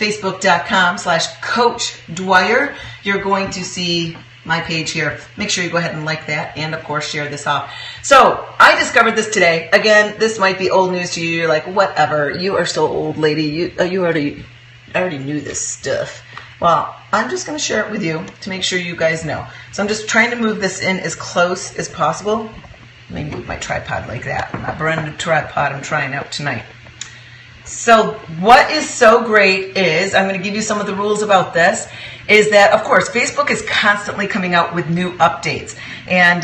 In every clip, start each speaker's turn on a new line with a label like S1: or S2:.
S1: facebook.com/Coach Dwyer, you're going to see my page here. Make sure you go ahead and like that, and of course share this off. So I discovered this today. Again, this might be old news to you. You're like, whatever, you are so old, lady. You already knew this stuff. Well, I'm just going to share it with you to make sure you guys know. So I'm just trying to move this in as close as possible. Let me move my tripod like that. My brand new tripod I'm trying out tonight. So what is so great is, I'm going to give you some of the rules about this, is that, of course, Facebook is constantly coming out with new updates. And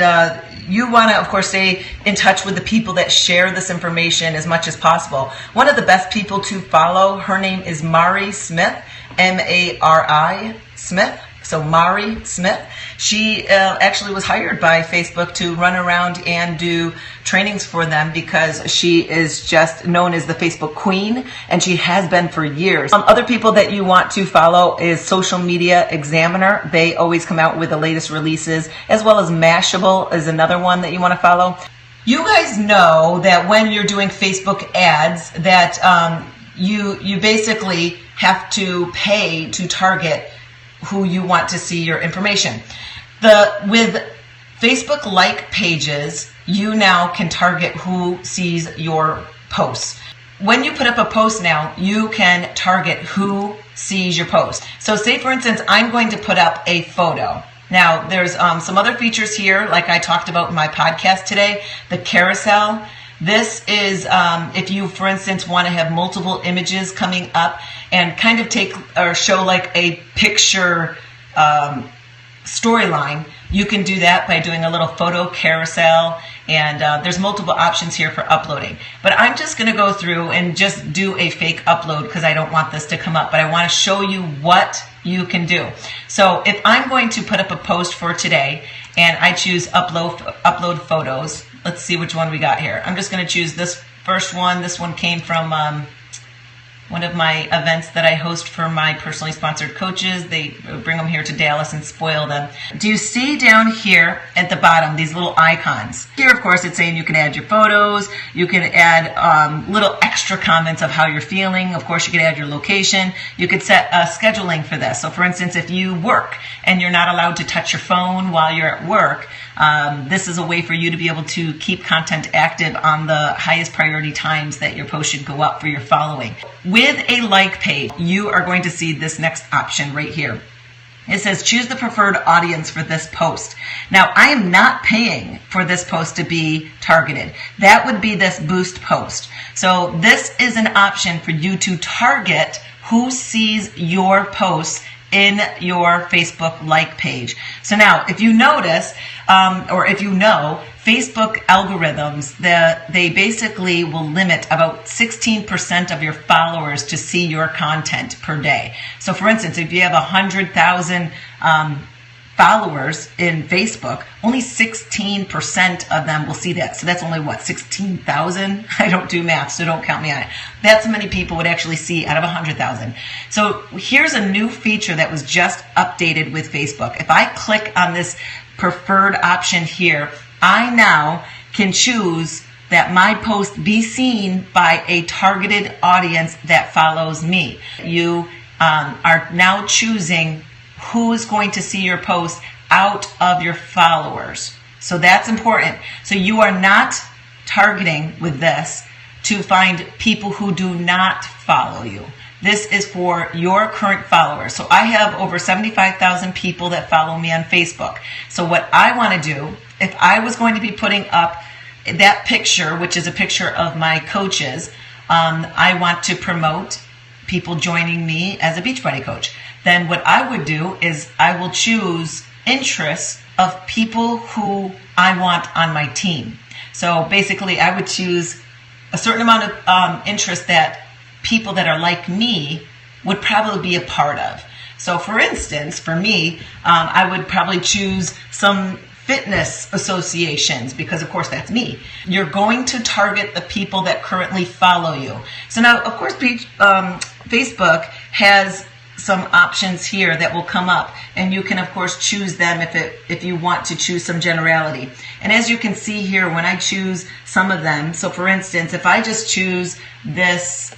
S1: you want to, of course, stay in touch with the people that share this information as much as possible. One of the best people to follow, her name is Mari Smith, M-A-R-I Smith. So Mari Smith, she actually was hired by Facebook to run around and do trainings for them because she is just known as the Facebook queen, and she has been for years. Other people that you want to follow is Social Media Examiner. They always come out with the latest releases, as well as Mashable is another one that you want to follow. You guys know that when you're doing Facebook ads that you basically have to pay to target who you want to see your information. With Facebook like pages, you now can target who sees your posts. When you put up a post now, you can target who sees your post. So say, for instance, I'm going to put up a photo. Now, there's some other features here, like I talked about in my podcast today, the carousel. This is if you, for instance, want to have multiple images coming up and kind of take or show like a picture storyline. You can do that by doing a little photo carousel, and there's multiple options here for uploading. But I'm just going to go through and just do a fake upload because I don't want this to come up, but I want to show you what you can do. So if I'm going to put up a post for today and I choose upload photos, let's see which one we got here. I'm just going to choose this first one. This one came from one of my events that I host for my personally sponsored coaches. They bring them here to Dallas and spoil them. Do you see down here at the bottom these little icons? Here, of course, it's saying you can add your photos. You can add little extra comments of how you're feeling. Of course, you can add your location. You could set scheduling for this. So, for instance, if you work and you're not allowed to touch your phone while you're at work, this is a way for you to be able to keep content active on the highest priority times that your post should go up for your following. With a like page, you are going to see this next option right here. It says choose the preferred audience for this post. Now, I am not paying for this post to be targeted. That would be this boost post. So this is an option for you to target who sees your posts in your Facebook like page. So now, if you notice, or if you know, Facebook algorithms, they basically will limit about 16% of your followers to see your content per day. So for instance, if you have 100,000 followers in Facebook, only 16% of them will see that. So that's only what, 16,000? I don't do math, so don't count me on it. That's how many people would actually see out of 100,000. So here's a new feature that was just updated with Facebook. If I click on this preferred option here, I now can choose that my post be seen by a targeted audience that follows me. You are now choosing who is going to see your post out of your followers. So that's important. So you are not targeting with this to find people who do not follow you. This is for your current followers. So I have over 75,000 people that follow me on Facebook. So what I want to do, if I was going to be putting up that picture, which is a picture of my coaches, I want to promote people joining me as a Beachbody coach. Then what I would do is I will choose interests of people who I want on my team. So basically I would choose a certain amount of interest that people that are like me would probably be a part of. So for instance, for me, I would probably choose some fitness associations because of course that's me. You're going to target the people that currently follow you. So now of course Facebook has some options here that will come up, and you can of course choose them if you want to choose some generality. And as you can see here, when I choose some of them, so for instance, if I just choose this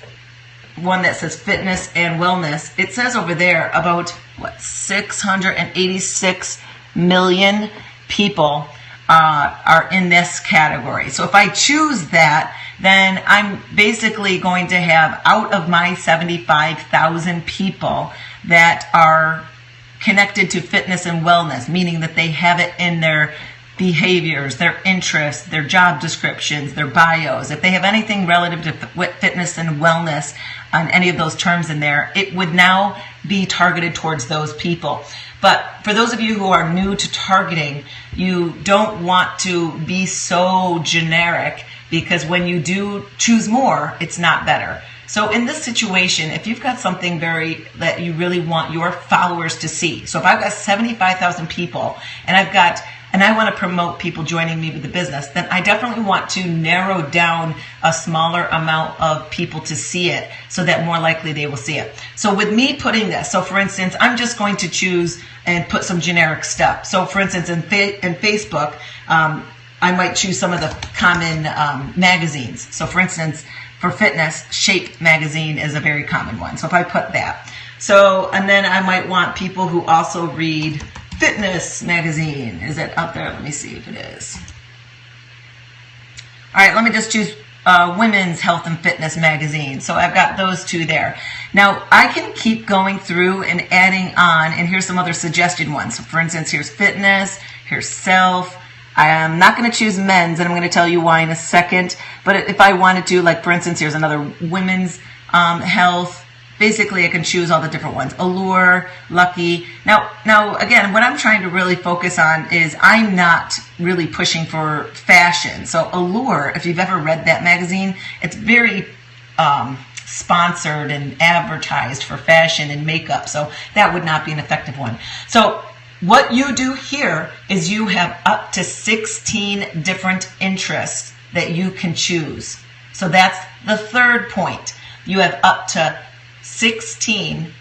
S1: one that says fitness and wellness, it says over there about 686 million people are in this category. So if I choose that, then I'm basically going to have, out of my 75,000 people that are connected to fitness and wellness, meaning that they have it in their behaviors, their interests, their job descriptions, their bios. If they have anything relative to fitness and wellness on any of those terms in there, it would now be targeted towards those people. But for those of you who are new to targeting, you don't want to be so generic, because when you do choose more, it's not better. So in this situation, if you've got something that you really want your followers to see, so if I've got 75,000 people and I want to promote people joining me with the business, then I definitely want to narrow down a smaller amount of people to see it, so that more likely they will see it. So with me putting this, so for instance, I'm just going to choose and put some generic stuff. So for instance, in Facebook, I might choose some of the common magazines. So for instance, for fitness, Shape magazine is a very common one. So if I put that. So, and then I might want people who also read Fitness magazine. Is it out there? Let me see if it is. All right, let me just choose Women's Health and Fitness magazine. So I've got those two there. Now I can keep going through and adding on, and here's some other suggested ones. So for instance, here's fitness, here's self. I'm not going to choose men's, and I'm going to tell you why in a second. But if I wanted to, like for instance, here's another women's health. Basically, I can choose all the different ones. Allure, Lucky. Now again, what I'm trying to really focus on is I'm not really pushing for fashion. So Allure, if you've ever read that magazine, it's very sponsored and advertised for fashion and makeup. So that would not be an effective one. So what you do here is you have up to 16 different interests that you can choose. So that's the third point. You have up to 16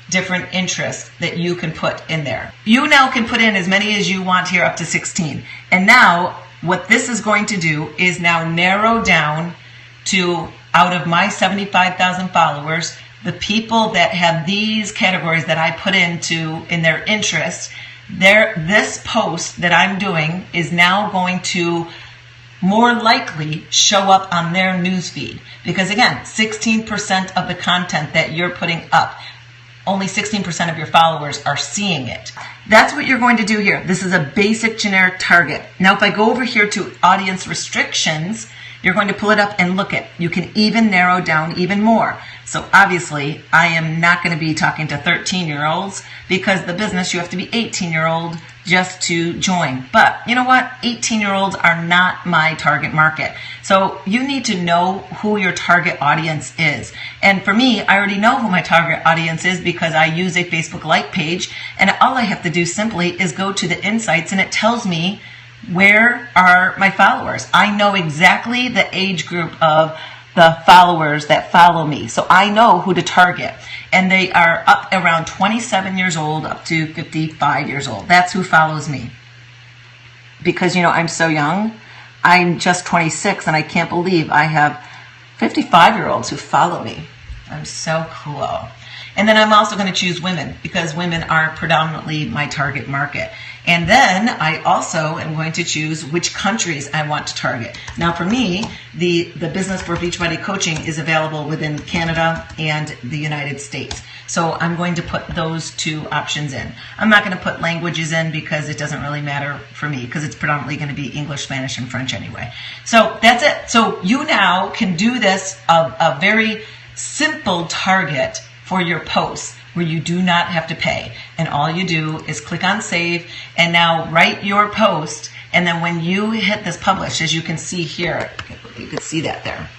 S1: different interests that you can put in there. You now can put in as many as you want here, up to 16. And now what this is going to do is now narrow down to, out of my 75,000 followers, the people that have these categories that I put in their interests. This post that I'm doing is now going to more likely show up on their newsfeed, because again, 16% of the content that you're putting up, only 16% of your followers are seeing it. That's what you're going to do here. This is a basic generic target. Now if I go over here to audience restrictions, you're going to pull it up and look at. You can even narrow down even more. So obviously, I am not going to be talking to 13-year-olds, because the business, you have to be 18-year-old just to join. But you know what? 18-year-olds are not my target market. So you need to know who your target audience is. And for me, I already know who my target audience is, because I use a Facebook like page, and all I have to do simply is go to the insights, and it tells me where are my followers. I know exactly the age group of the followers that follow me. So I know who to target. And they are up around 27 years old up to 55 years old. That's who follows me. Because, I'm so young. I'm just 26, and I can't believe I have 55-year-olds who follow me. I'm so cool. And then I'm also going to choose women, because women are predominantly my target market. And then I also am going to choose which countries I want to target. Now for me, the business for Beachbody coaching is available within Canada and the United States. So I'm going to put those two options in. I'm not going to put languages in, because it doesn't really matter for me, because it's predominantly going to be English, Spanish, and French anyway. So that's it. So you now can do this, a very simple target for your posts, where you do not have to pay. And all you do is click on save, and now write your post. And then when you hit this publish, as you can see here, you can see that there,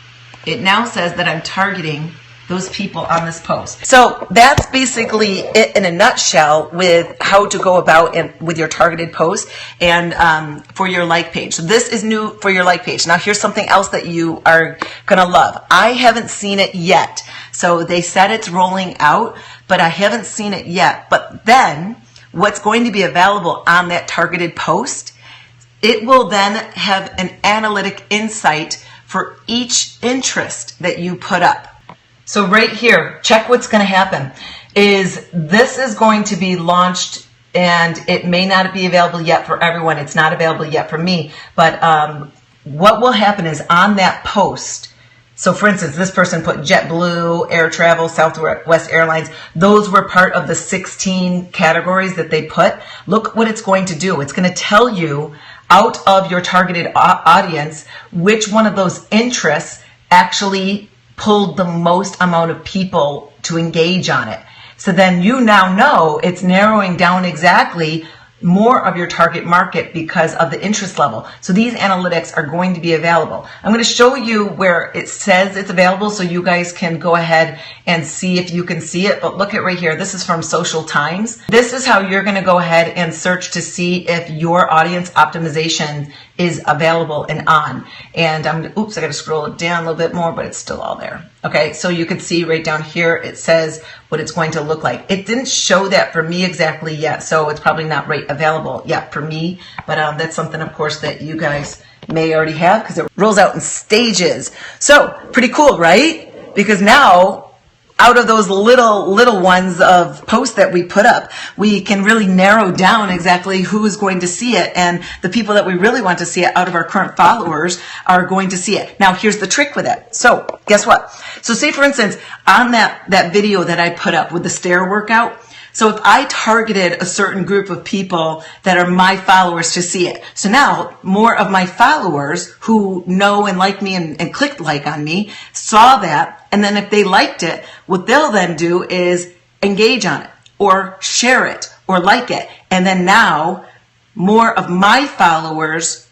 S1: it now says that I'm targeting those people on this post. So that's basically it in a nutshell with how to go about with your targeted post and for your like page. So this is new for your like page. Now here's something else that you are gonna love. I haven't seen it yet. So they said it's rolling out, but I haven't seen it yet. But then what's going to be available on that targeted post, it will then have an analytic insight for each interest that you put up. So right here, check what's going to happen. This is going to be launched, and it may not be available yet for everyone. It's not available yet for me. But what will happen is on that post, so for instance, this person put JetBlue, air travel, Southwest Airlines. Those were part of the 16 categories that they put. Look what it's going to do. It's going to tell you out of your targeted audience which one of those interests actually pulled the most amount of people to engage on it. So then you now know it's narrowing down exactly more of your target market because of the interest level. So these analytics are going to be available. I'm going to show you where it says it's available so you guys can go ahead and see if you can see it. But look at right here. This is from Social Times. This is how you're going to go ahead and search to see if your audience optimization is available and on. And I got to scroll it down a little bit more, but it's still all there. Okay, so you can see right down here, it says what it's going to look like. It didn't show that for me exactly yet, so it's probably not right available yet for me, but that's something, of course, that you guys may already have because it rolls out in stages. So pretty cool, right? Because now, out of those little ones of posts that we put up, we can really narrow down exactly who is going to see it, and the people that we really want to see it out of our current followers are going to see it. Now, here's the trick with it. So, guess what? So, say for instance, on that video that I put up with the stair workout, so if I targeted a certain group of people that are my followers to see it, so now more of my followers who know and like me and clicked like on me saw that, and then if they liked it, what they'll then do is engage on it or share it or like it, and then now more of my followers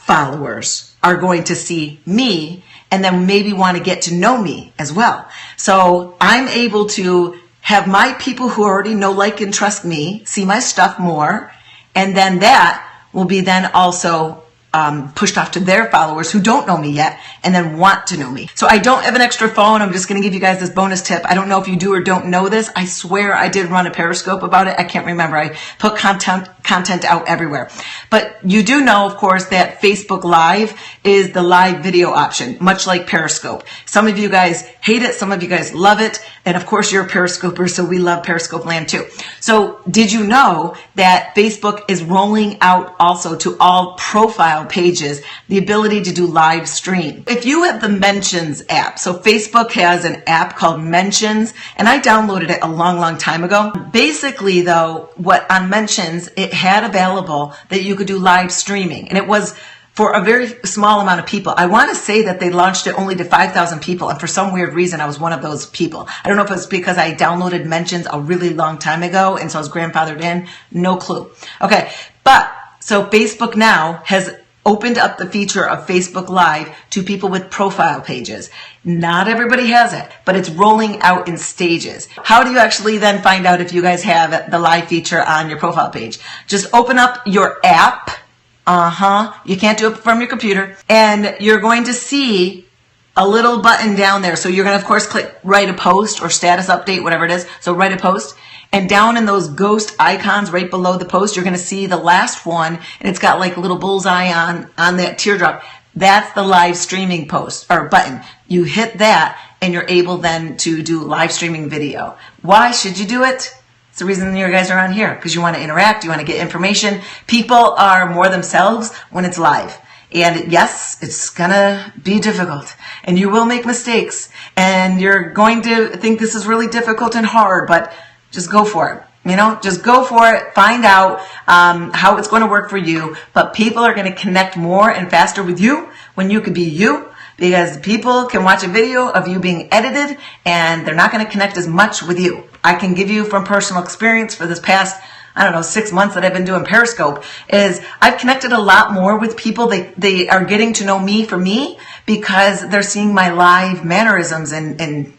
S1: are going to see me and then maybe want to get to know me as well. So I'm able to have my people who already know, like, and trust me see my stuff more, and then that will be then also pushed off to their followers who don't know me yet and then want to know me. So I don't have an extra phone. I'm just going to give you guys this bonus tip. I don't know if you do or don't know this. I swear I did run a Periscope about it. I can't remember. I put content out everywhere. But you do know, of course, that Facebook Live is the live video option, much like Periscope. Some of you guys hate it. Some of you guys love it. And of course, you're a Periscoper, so we love Periscope land too. So did you know that Facebook is rolling out also to all profile pages the ability to do live stream? If you have the Mentions app, so Facebook has an app called Mentions, and I downloaded it a long time ago. Basically though, what on Mentions, it had available that you could do live streaming, and it was for a very small amount of people. I want to say that they launched it only to 5,000 people, and for some weird reason, I was one of those people. I don't know if it's because I downloaded Mentions a really long time ago, and so I was grandfathered in. No clue. Okay, but so Facebook now has opened up the feature of Facebook Live to people with profile pages. Not everybody has it, but it's rolling out in stages. How do you actually then find out if you guys have the live feature on your profile page? Just open up your app. You can't do it from your computer. And you're going to see a little button down there. So you're going to, of course, click write a post or status update, whatever it is. So write a post. And down in those ghost icons right below the post, you're going to see the last one. And it's got like a little bullseye on that teardrop. That's the live streaming post or button. You hit that and you're able then to do live streaming video. Why should you do it? It's the reason you guys are on here, because you want to interact, you want to get information. People are more themselves when it's live. And yes, it's gonna be difficult, and you will make mistakes, and you're going to think this is really difficult and hard, but just go for it. You know, just go for it. Find out how it's going to work for you. But people are going to connect more and faster with you when you could be you, because people can watch a video of you being edited and they're not going to connect as much with you. I can give you from personal experience for this past, 6 months that I've been doing Periscope, is I've connected a lot more with people. They are getting to know me for me because they're seeing my live mannerisms and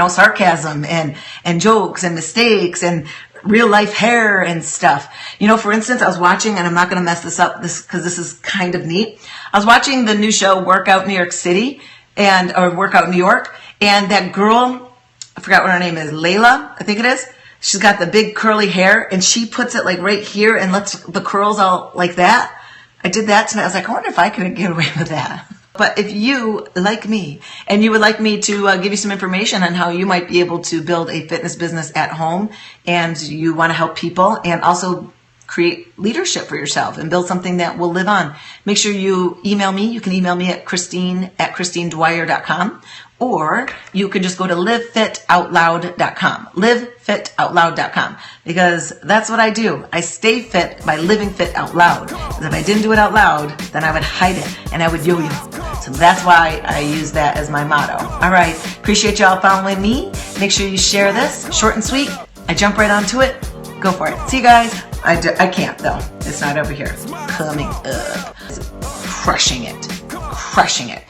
S1: sarcasm and jokes and mistakes and real life hair and stuff. For instance, I was watching, and I'm not going to mess this up because this is kind of neat. I was watching the new show Workout New York City or Workout New York, and that girl, I forgot what her name is, Layla, I think it is. She's got the big curly hair, and she puts it like right here and lets the curls out like that. I did that tonight. I was like, I wonder if I could get away with that. But if you, like me, and you would like me to give you some information on how you might be able to build a fitness business at home, and you want to help people and also create leadership for yourself and build something that will live on, make sure you email me. You can email me at Christine@ChristineDwyer.com, or you can just go to livefitoutloud.com, livefitoutloud.com, because that's what I do. I stay fit by living fit out loud. Because if I didn't do it out loud, then I would hide it and I would yo-yo. So that's why I use that as my motto. All right. Appreciate y'all following me. Make sure you share this. Short and sweet. I jump right onto it. Go for it. See you guys. I can't though. It's not over here. Coming up. Crushing it. Crushing it.